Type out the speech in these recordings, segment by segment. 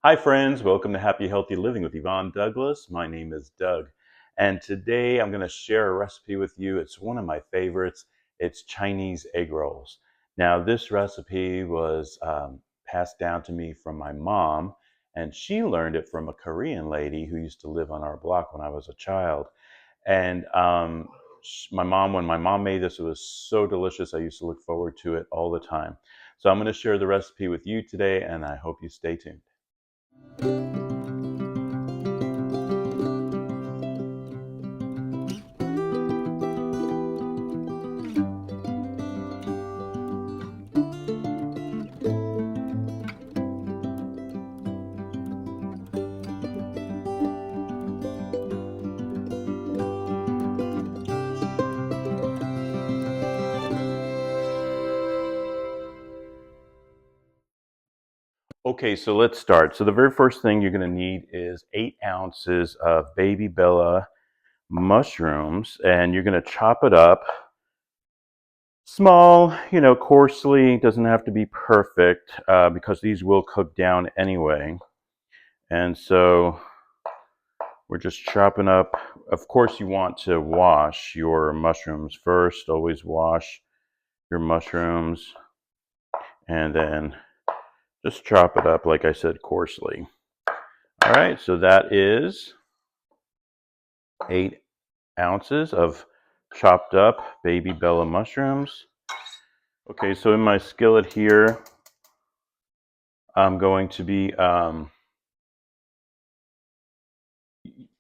Hi, friends. Welcome to Happy Healthy Living with Yvonne Douglas. My name is Doug, and today I'm going to share a recipe with you. It's one of my favorites. It's Chinese egg rolls. Now, this recipe was passed down to me from my mom, and she learned it from a Korean lady who used to live on our block when I was a child. And when my mom made this, it was so delicious. I used to look forward to it all the time. So I'm going to share the recipe with you today, and I hope you stay tuned. Okay, so let's start. So the very first thing you're going to need is 8 ounces of baby Bella mushrooms, and you're going to chop it up small, coarsely. It doesn't have to be perfect because these will cook down anyway. And so we're just chopping up. Of course, you want to wash your mushrooms first. Always wash your mushrooms and then just chop it up, like I said, coarsely. All right, so that is 8 ounces of chopped up baby Bella mushrooms. Okay, so in my skillet here, I'm going to be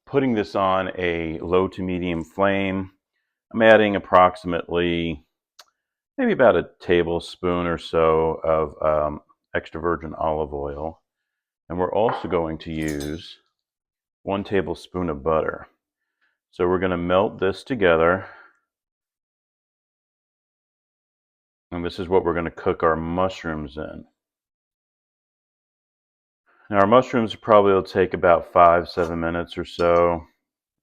putting this on a low to medium flame. I'm adding approximately maybe about a tablespoon or so of extra virgin olive oil. And we're also going to use 1 tablespoon of butter. So we're going to melt this together. And this is what we're going to cook our mushrooms in. Now our mushrooms probably will take about 5-7 minutes or so.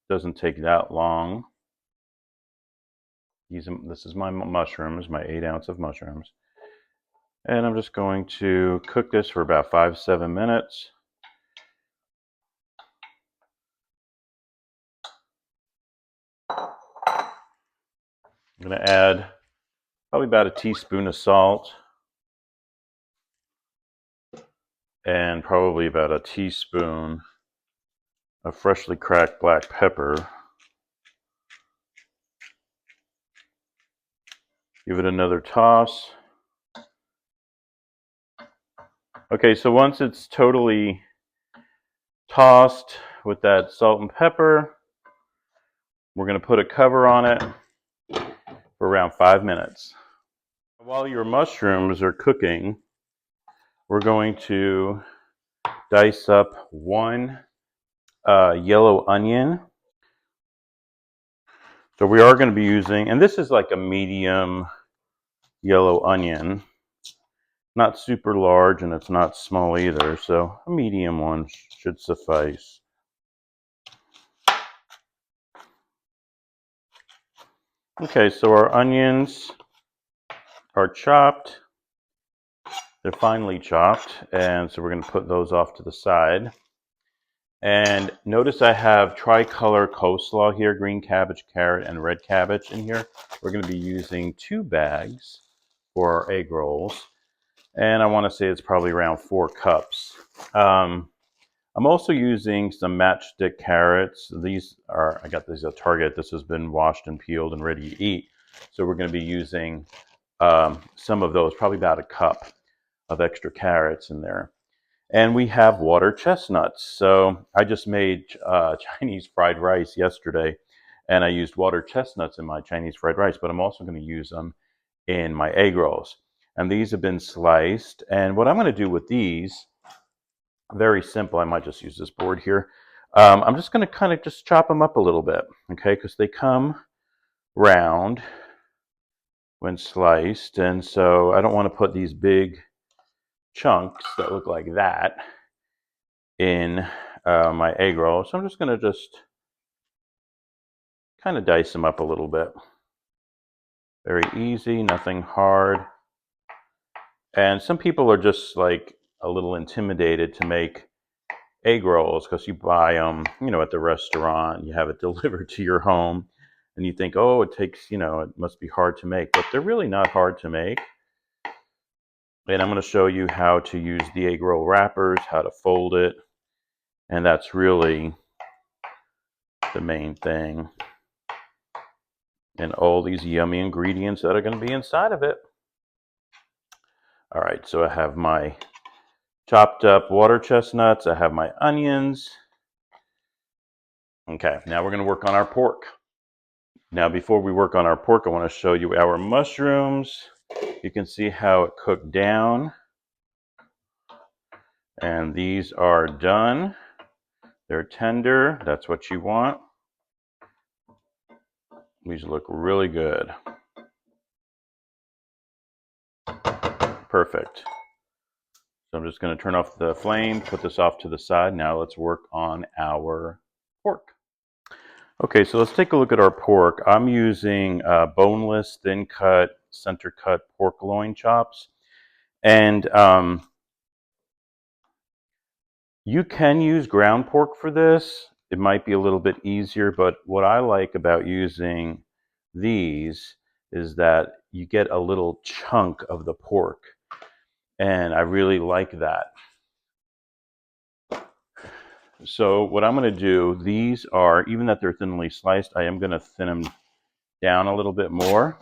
Doesn't take that long. This is my mushrooms, my 8 ounce of mushrooms. And I'm just going to cook this for about 5-7 minutes. I'm going to add probably about a teaspoon of salt and probably about a teaspoon of freshly cracked black pepper. Give it another toss. Okay, so once it's totally tossed with that salt and pepper, we're going to put a cover on it for around 5 minutes. While your mushrooms are cooking, we're going to dice up 1 yellow onion. So we are going to be using, and this is like a medium yellow onion. Not super large and it's not small either, so a medium one should suffice. Okay, so our onions are chopped. They're finely chopped, and so we're going to put those off to the side. And notice I have tricolor coleslaw here, green cabbage, carrot, and red cabbage in here. We're going to be using 2 bags for our egg rolls. And I want to say it's probably around 4 cups. I'm also using some matchstick carrots. I got these at Target. This has been washed and peeled and ready to eat. So we're going to be using some of those, probably about a cup of extra carrots in there. And we have water chestnuts. So I just made Chinese fried rice yesterday, and I used water chestnuts in my Chinese fried rice, but I'm also going to use them in my egg rolls. And these have been sliced. And what I'm going to do with these, very simple. I might just use this board here. I'm just going to kind of just chop them up a little bit, okay, because they come round when sliced. And so I don't want to put these big chunks that look like that in my egg roll. So I'm just going to just kind of dice them up a little bit. Very easy, nothing hard. And some people are just like a little intimidated to make egg rolls because you buy them, at the restaurant. You have it delivered to your home, and you think, oh, it takes, it must be hard to make, but they're really not hard to make. And I'm going to show you how to use the egg roll wrappers, how to fold it, and that's really the main thing. And all these yummy ingredients that are going to be inside of it. All right, so I have my chopped up water chestnuts. I have my onions. Okay, now we're going to work on our pork. Now, before we work on our pork, I want to show you our mushrooms. You can see how it cooked down. And these are done. They're tender. That's what you want. These look really good. Perfect. So I'm just going to turn off the flame, put this off to the side. Now let's work on our pork. Okay, so let's take a look at our pork. I'm using boneless, thin cut, center cut pork loin chops. And you can use ground pork for this. It might be a little bit easier, but what I like about using these is that you get a little chunk of the pork. And I really like that. So what I'm going to do, these are, even that they're thinly sliced, I am going to thin them down a little bit more.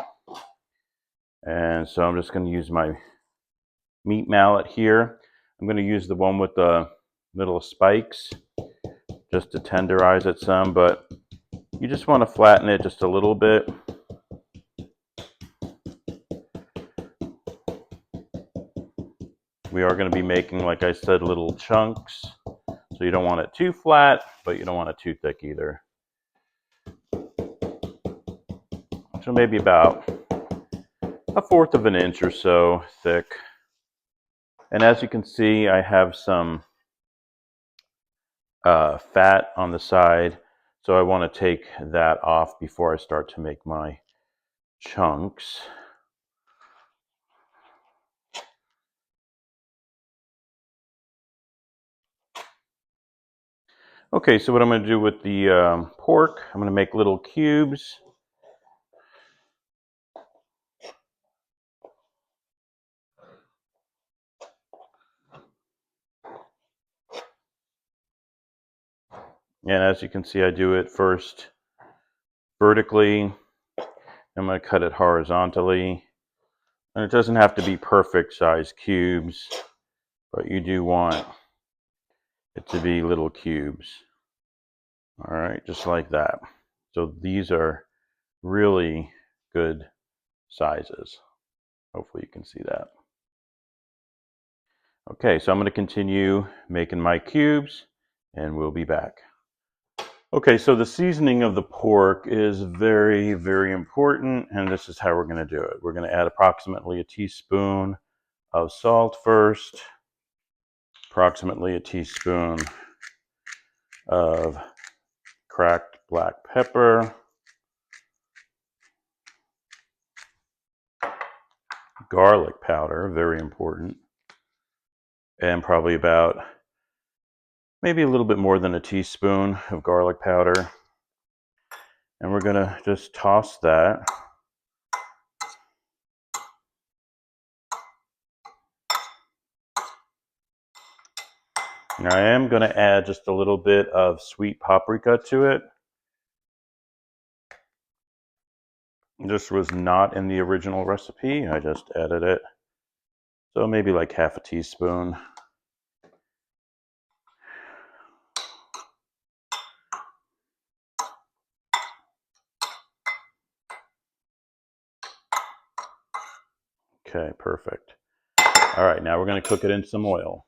And so I'm just going to use my meat mallet here. I'm going to use the one with the little spikes just to tenderize it some, but you just want to flatten it just a little bit. We are going to be making, like I said, little chunks. So you don't want it too flat, but you don't want it too thick either. So maybe about 1/4 of an inch or so thick. And as you can see, I have some fat on the side. So I want to take that off before I start to make my chunks. Okay, so what I'm going to do with the pork, I'm going to make little cubes. And as you can see, I do it first vertically. I'm going to cut it horizontally. And it doesn't have to be perfect size cubes, but you do want it to be little cubes. All right, just like that. So these are really good sizes. Hopefully you can see that. Okay, so I'm going to continue making my cubes and we'll be back. Okay, so the seasoning of the pork is very, very important, and this is how we're going to do it. We're going to add approximately a teaspoon of salt first, approximately a teaspoon of cracked black pepper, garlic powder, very important, and probably about maybe a little bit more than a teaspoon of garlic powder. And we're going to just toss that. Now I am going to add just a little bit of sweet paprika to it. This was not in the original recipe. I just added it. So maybe like 1/2 teaspoon. Okay, perfect. All right, now we're going to cook it in some oil.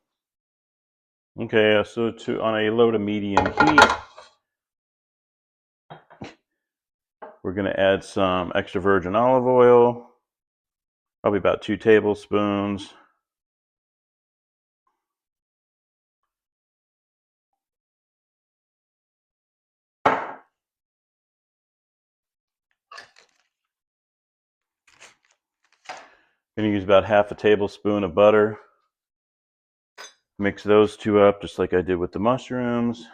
Okay, so on a low to medium heat, we're going to add some extra virgin olive oil, probably about 2 tablespoons. I'm going to use about 1/2 tablespoon of butter. Mix those two up just like I did with the mushrooms.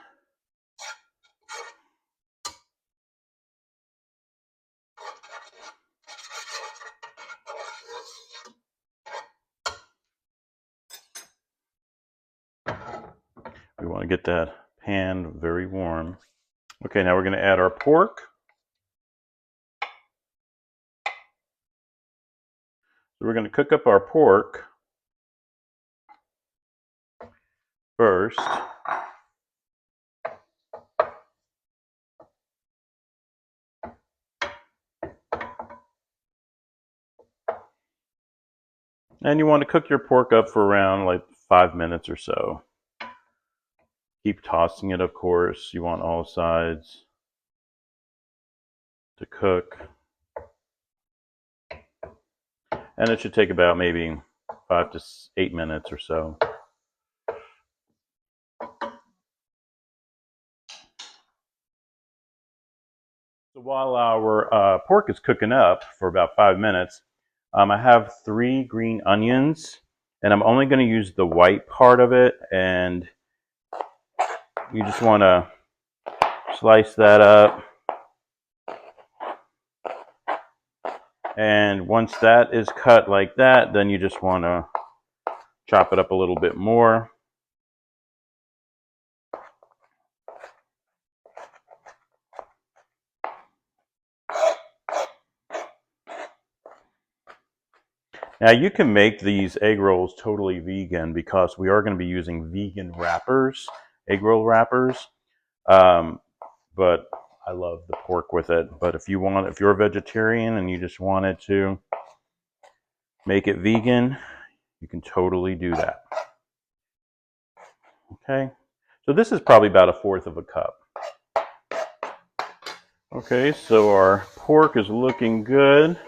We want to get that pan very warm. Okay, now we're going to add our pork. So we're going to cook up our pork first. And you want to cook your pork up for around like 5 minutes or so. Keep tossing it, of course. You want all sides to cook. And it should take about maybe 5 to 8 minutes or so. So while our pork is cooking up for about 5 minutes, I have 3 green onions, and I'm only going to use the white part of it, and you just want to slice that up. And once that is cut like that, then you just want to chop it up a little bit more. Now you can make these egg rolls totally vegan because we are going to be using vegan wrappers, egg roll wrappers. But I love the pork with it. But if you're a vegetarian and you just wanted to make it vegan, you can totally do that. Okay, so this is probably about 1/4 of a cup. Okay, so our pork is looking good.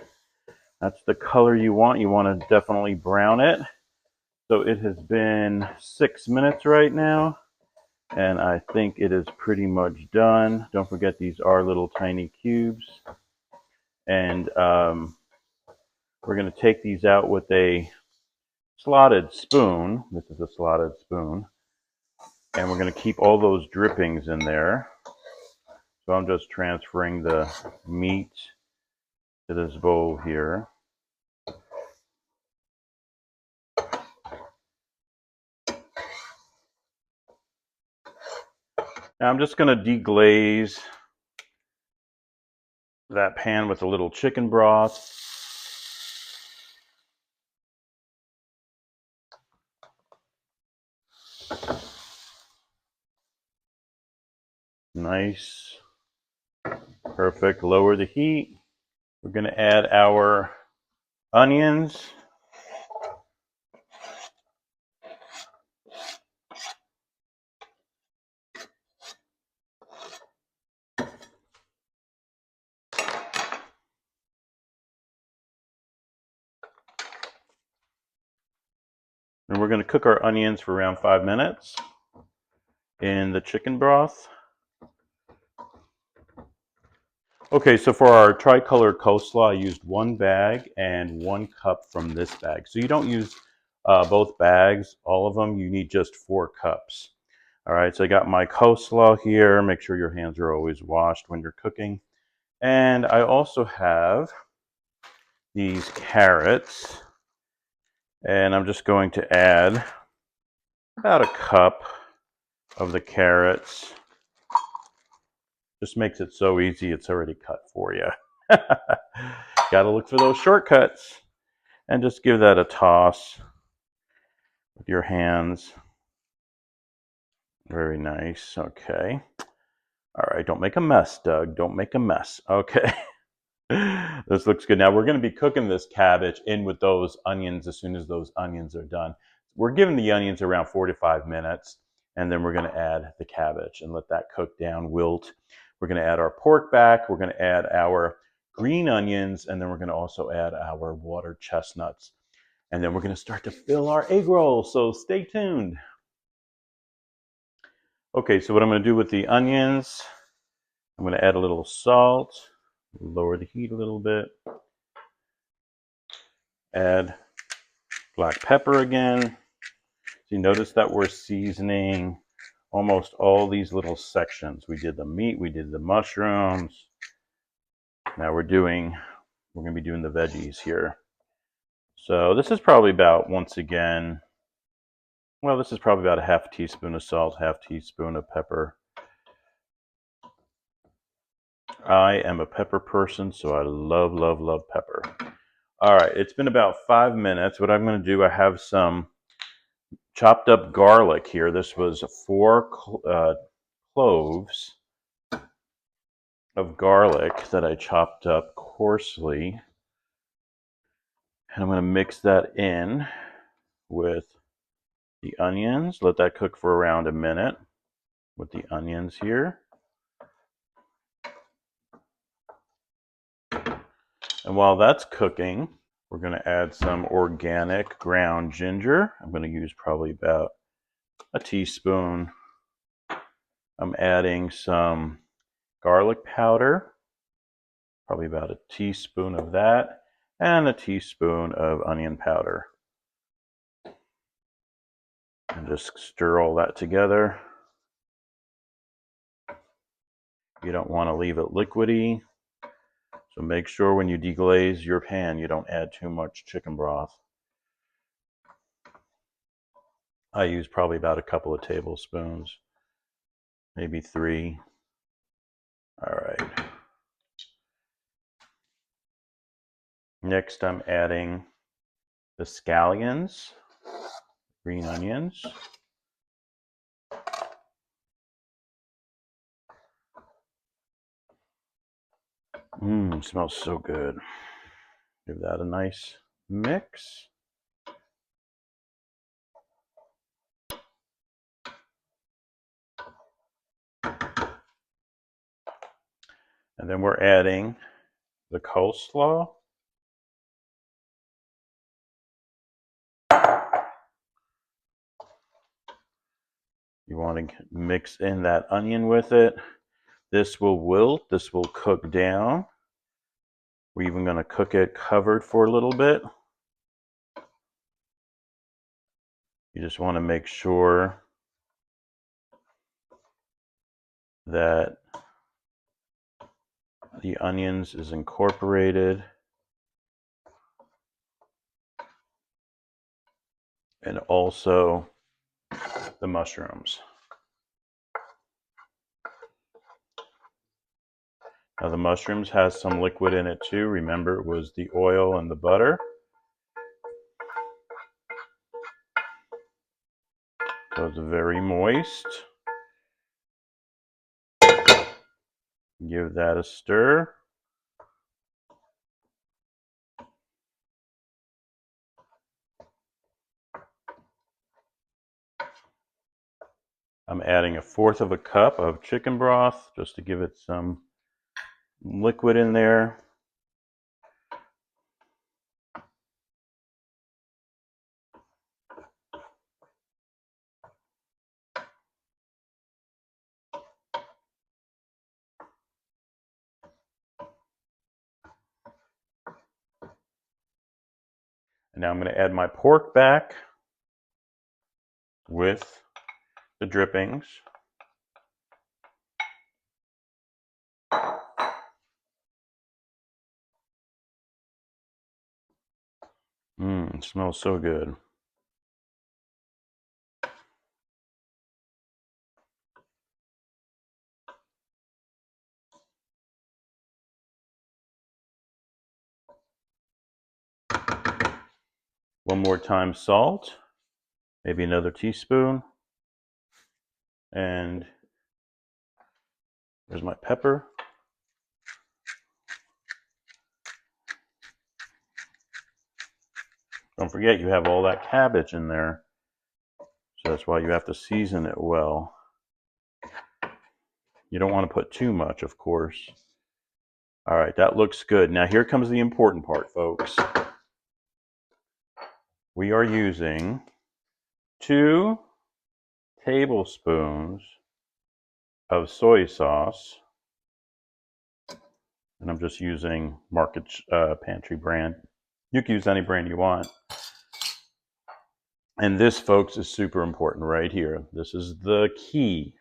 That's the color you want. You want to definitely brown it. So it has been 6 minutes right now, and I think it is pretty much done. Don't forget these are little tiny cubes. And we're going to take these out with a slotted spoon. This is a slotted spoon. And we're going to keep all those drippings in there. So I'm just transferring the meat to this bowl here. Now I'm just going to deglaze that pan with a little chicken broth. Nice. Perfect. Lower the heat. We're going to add our onions. And we're going to cook our onions for around 5 minutes in the chicken broth. Okay, so for our tricolor coleslaw, I used 1 bag and 1 cup from this bag. So you don't use both bags, all of them. You need just 4 cups. All right, so I got my coleslaw here. Make sure your hands are always washed when you're cooking. And I also have these carrots. And I'm just going to add about 1 cup of the carrots. Just makes it so easy, it's already cut for you. Gotta look for those shortcuts. And just give that a toss with your hands. Very nice, okay. All right, don't make a mess, Doug. Don't make a mess. Okay. This looks good. Now we're gonna be cooking this cabbage in with those onions as soon as those onions are done. We're giving the onions around 4 to 5 minutes, and then we're gonna add the cabbage and let that cook down, wilt. We're going to add our pork back. We're going to add our green onions, and then we're going to also add our water chestnuts. And then we're going to start to fill our egg roll, so stay tuned. Okay, so what I'm going to do with the onions, I'm going to add a little salt, lower the heat a little bit, add black pepper again, So you notice that we're seasoning almost all these little sections. We did the meat, we did the mushrooms. Now we're going to be doing the veggies here. So this is probably about, once again, well, this is probably about a half teaspoon of salt, half teaspoon of pepper. I am a pepper person, so I love, love, love pepper. All right, it's been about 5 minutes. What I'm going to do, I have some chopped up garlic here. This was 4 cloves of garlic that I chopped up coarsely. And I'm going to mix that in with the onions. Let that cook for around a minute with the onions here. And while that's cooking, we're going to add some organic ground ginger. I'm going to use probably about a teaspoon. I'm adding some garlic powder, probably about a teaspoon of that, and a teaspoon of onion powder. And just stir all that together. You don't want to leave it liquidy, so make sure when you deglaze your pan you don't add too much chicken broth. I use probably about a couple of tablespoons, maybe 3. All right. Next I'm adding the scallions, green onions. Smells so good. Give that a nice mix. And then we're adding the coleslaw. You want to mix in that onion with it. This will wilt, this will cook down. We're even going to cook it covered for a little bit. You just want to make sure that the onions is incorporated and also the mushrooms. Now the mushrooms has some liquid in it too. Remember, it was the oil and the butter. So it's very moist. Give that a stir. I'm adding 1/4 cup of chicken broth just to give it some liquid in there. And now I'm going to add my pork back with the drippings. It smells so good. One more time, salt, maybe another teaspoon. And there's my pepper. Don't forget, you have all that cabbage in there. So that's why you have to season it well. You don't want to put too much, of course. All right, that looks good. Now here comes the important part, folks. We are using 2 tablespoons of soy sauce. And I'm just using Market Pantry brand. You can use any brand you want. And this, folks, is super important right here. This is the key.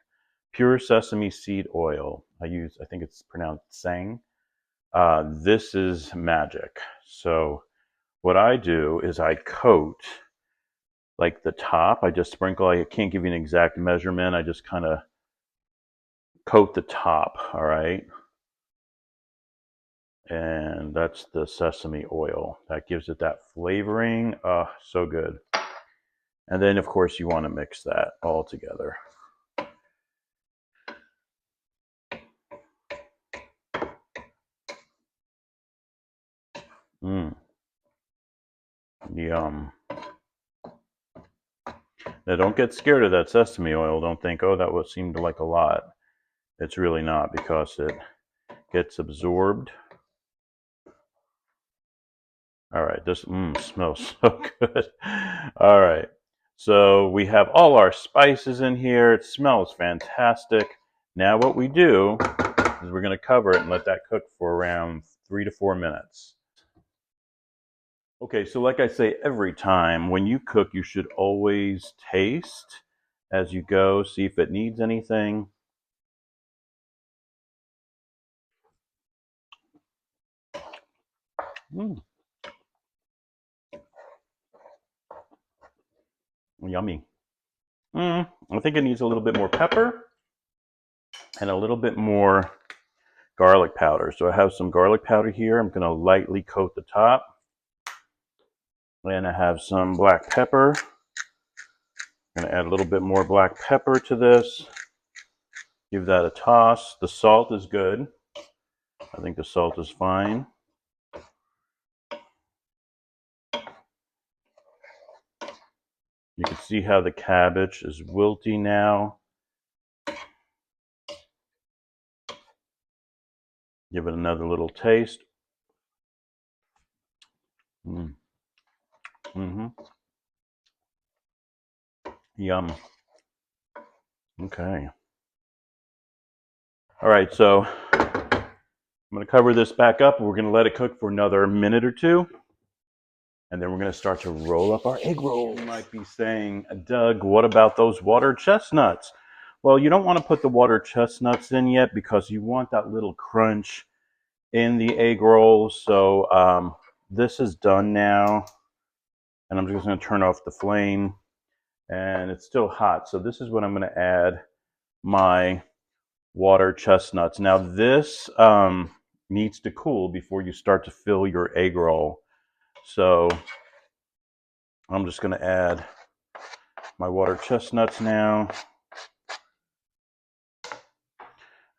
Pure sesame seed oil. I think it's pronounced sang. This is magic. So what I do is I coat like the top. I just sprinkle. I can't give you an exact measurement. I just kind of coat the top, all right? And that's the sesame oil. That gives it that flavoring. So good. And then, of course, you want to mix that all together. Mmm. Yum. Now, don't get scared of that sesame oil. Don't think, oh, that would seem like a lot. It's really not, because it gets absorbed. All right, this smells so good. All right, so we have all our spices in here. It smells fantastic. Now what we do is we're going to cover it and let that cook for around 3 to 4 minutes. Okay, so like I say every time, when you cook, you should always taste as you go, see if it needs anything. Mm, yummy. I think it needs a little bit more pepper and a little bit more garlic powder. So I have some garlic powder here. I'm going to lightly coat the top. And I have some black pepper. I'm going to add a little bit more black pepper to this. Give that a toss. The salt is good. I think the salt is fine. You can see how the cabbage is wilty now. Give it another little taste. Yum. Okay. All right, so I'm going to cover this back up. We're going to let it cook for another minute or two. And then we're going to start to roll up our egg roll. You might be saying, Doug, what about those water chestnuts? Well, you don't want to put the water chestnuts in yet, because you want that little crunch in the egg roll. So this is done now. And I'm just going to turn off the flame. And it's still hot. So this is when I'm going to add my water chestnuts. Now this needs to cool before you start to fill your egg roll. So I'm just going to add my water chestnuts now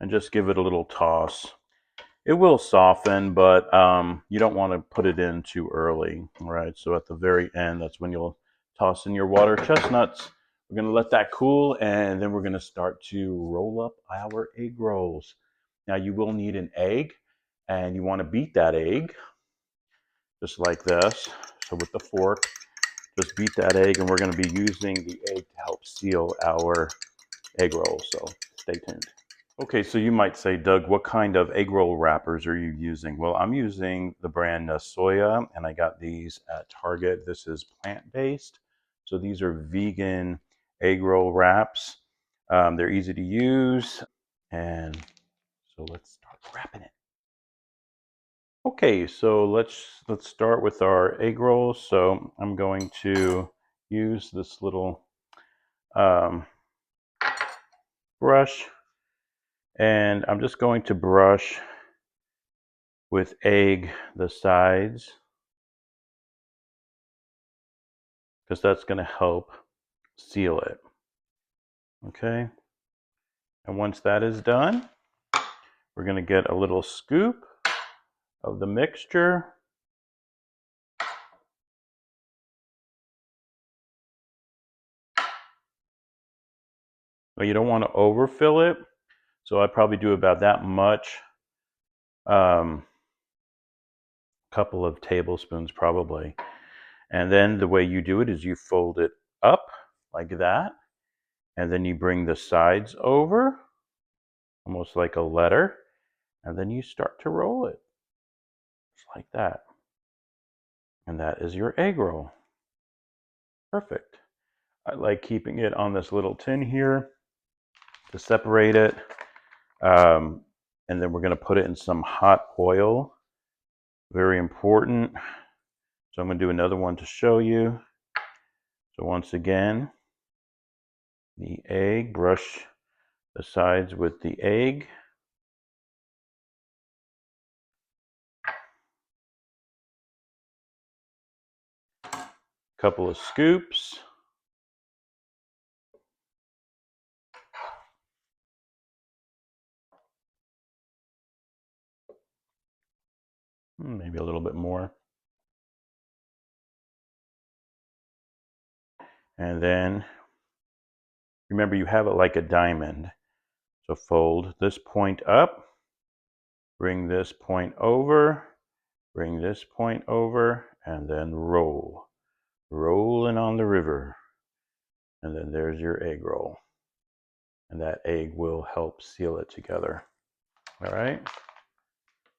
and just give it a little toss. It will soften, but you don't want to put it in too early. All right, so at the very end, that's when you'll toss in your water chestnuts. We're going to let that cool, and then we're going to start to roll up our egg rolls. Now you will need an egg, and you want to beat that egg just like this. So with the fork, just beat that egg, and we're going to be using the egg to help seal our egg roll. So stay tuned. Okay, so you might say, Doug, what kind of egg roll wrappers are you using? Well, I'm using the brand Soya, and I got these at Target. This is plant-based. So these are vegan egg roll wraps. They're easy to use. And so let's start wrapping it. Okay, so let's start with our egg rolls. So I'm going to use this little brush, and I'm just going to brush with egg the sides, because that's going to help seal it. Okay, and once that is done, we're going to get a little scoop of the mixture. But you don't want to overfill it, so I probably do about that much. Couple of tablespoons probably. And then the way you do it is you fold it up like that, and then you bring the sides over, almost like a letter, and then you start to roll it, just like that. And that is your egg roll. Perfect. I like keeping it on this little tin here to separate it. And then we're going to put it in some hot oil. Very important. So I'm going to do another one to show you. So once again, the egg, brush the sides with the egg. Couple of scoops. Maybe a little bit more. And then remember, you have it like a diamond. So fold this point up, bring this point over, bring this point over, and then roll. Rolling on the river. And then there's your egg roll. And that egg will help seal it together. All right.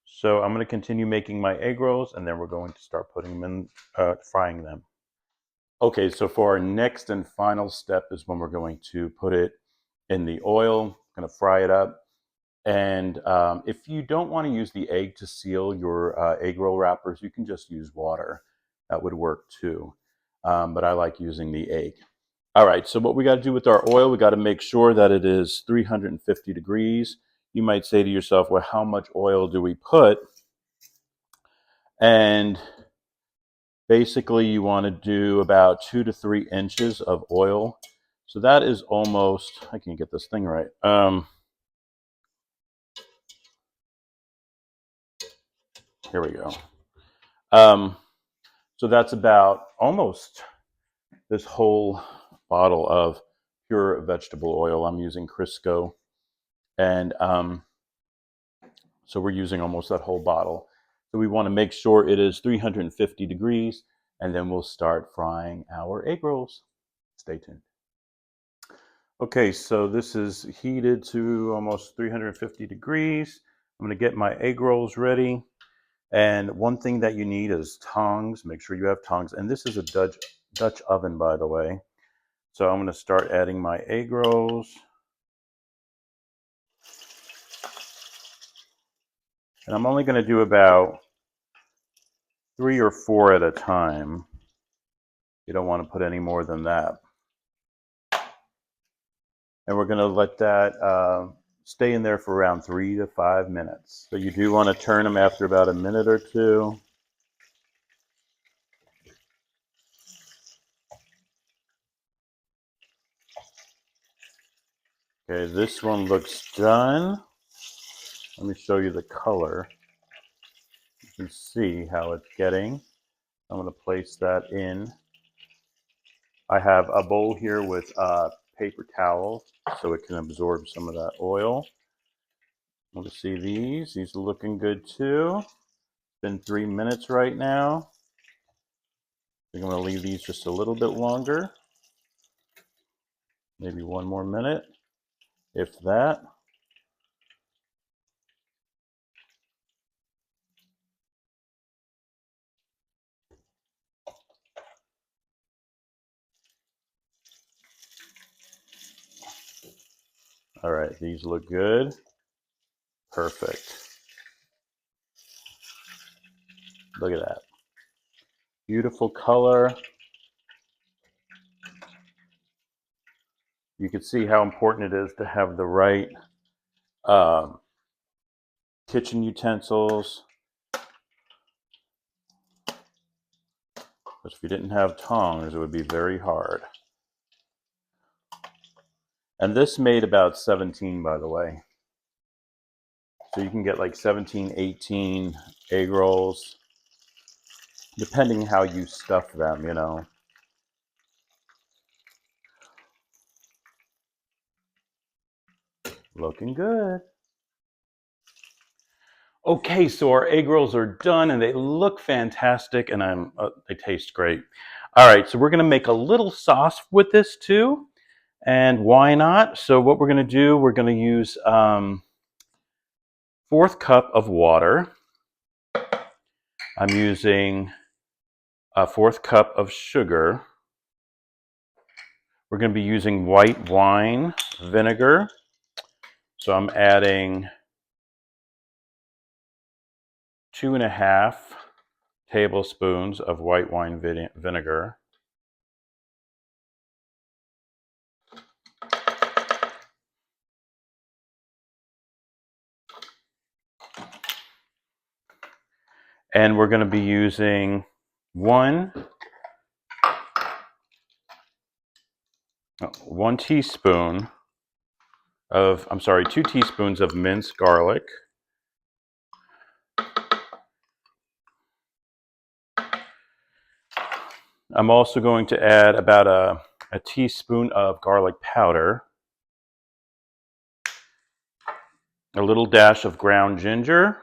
So I'm going to continue making my egg rolls, and then we're going to start putting them in, frying them. Okay, so for our next and final step is when we're going to put it in the oil. I'm going to fry it up. And if you don't want to use the egg to seal your egg roll wrappers, you can just use water. That would work too. But I like using the egg. All right, so what we got to do with our oil, we got to make sure that it is 350 degrees. You might say to yourself, well, how much oil do we put? And basically you want to do about 2 to 3 inches of oil. So that is almost, I can't get this thing right. Here we go. So that's about almost this whole bottle of pure vegetable oil. I'm using Crisco. And so we're using almost that whole bottle. So we want to make sure it is 350 degrees, and then we'll start frying our egg rolls. Stay tuned. Okay, so this is heated to almost 350 degrees. I'm going to get my egg rolls ready. And one thing that you need is tongs. Make sure you have tongs. And this is a Dutch oven, by the way. So I'm going to start adding my egg rolls. And I'm only going to do about 3 or 4 at a time. You don't want to put any more than that. And we're going to let that stay in there for around 3 to 5 minutes. So you do want to turn them after about a minute or two. Okay, this one looks done. Let me show you the color. You can see how it's getting. I'm going to place that in. I have a bowl here with paper towels so it can absorb some of that oil. Want to see these? These are looking good too. It's been 3 minutes right now. I'm going to leave these just a little bit longer. Maybe 1 more minute, if that. All right, these look good. Perfect. Look at that. Beautiful color. You can see how important it is to have the right kitchen utensils. Because if you didn't have tongs, it would be very hard. And this made about 17, by the way. So you can get like 17, 18 egg rolls, depending how you stuff them, you know. Looking good. Okay, so our egg rolls are done and they look fantastic, and they taste great. All right, so we're gonna make a little sauce with this too, and why not? So what we're gonna do, we're gonna use 1/4 cup of water. I'm using a 1/4 cup of sugar. We're going to be using white wine vinegar. So I'm adding 2.5 tablespoons of white wine vinegar. And we're going to be using 1 teaspoon of, 2 teaspoons of minced garlic. I'm also going to add about a teaspoon of garlic powder, a little dash of ground ginger,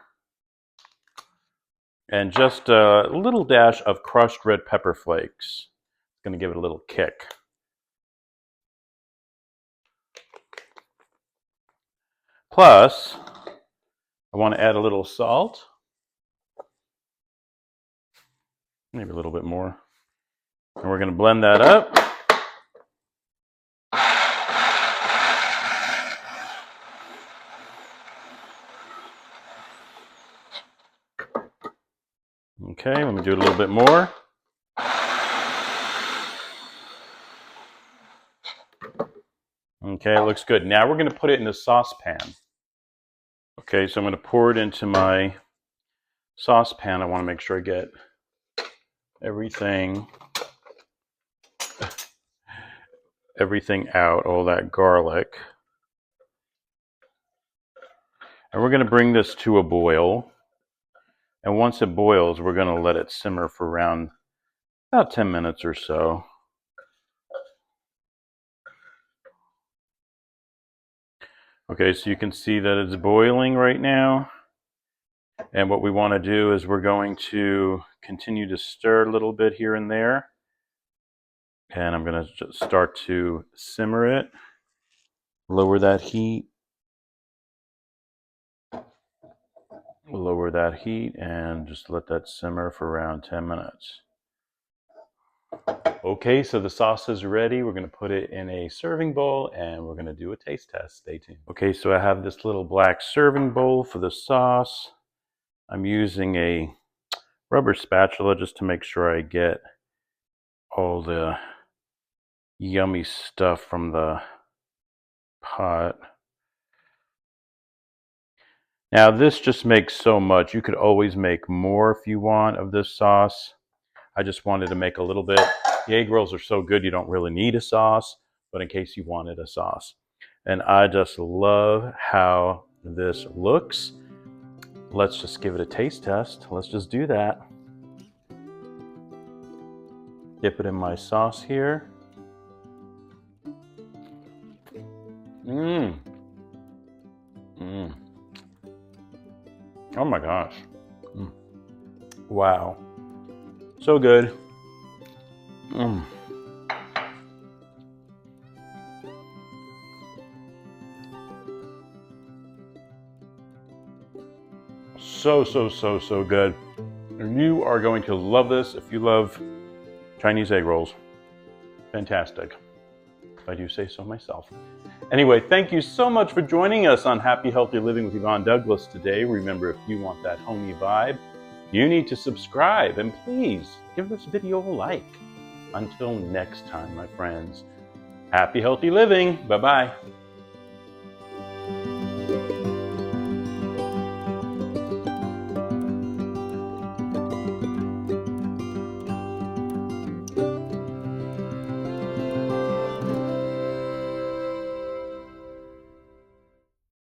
and just a little dash of crushed red pepper flakes. It's going to give it a little kick. Plus, I want to add a little salt, maybe a little bit more. And we're going to blend that up. Okay, let me do a little bit more. Okay, it looks good. Now we're going to put it in a saucepan. Okay, so I'm going to pour it into my saucepan. I want to make sure I get everything out, all that garlic. And we're going to bring this to a boil. And once it boils, we're going to let it simmer for around about 10 minutes or so. Okay, so you can see that it's boiling right now. And what we want to do is we're going to continue to stir a little bit here and there. And I'm going to just start to simmer it. Lower that heat. Lower that heat and just let that simmer for around 10 minutes. Okay, so the sauce is ready. We're going to put it in a serving bowl and we're going to do a taste test. Stay tuned. Okay, so I have this little black serving bowl for the sauce. I'm using a rubber spatula just to make sure I get all the yummy stuff from the pot. Now this just makes so much. You could always make more if you want of this sauce. I just wanted to make a little bit. The egg rolls are so good you don't really need a sauce, but in case you wanted a sauce. And I just love how this looks. Let's just give it a taste test. Let's just do that. Dip it in my sauce here. Oh my gosh. Wow. So good. So good. And you are going to love this if you love Chinese egg rolls. Fantastic. If I do say so myself. Anyway, thank you so much for joining us on Happy Healthy Living with Yvonne Douglas today. Remember, if you want that homey vibe, you need to subscribe and please give this video a like. Until next time, my friends, happy healthy living. Bye-bye.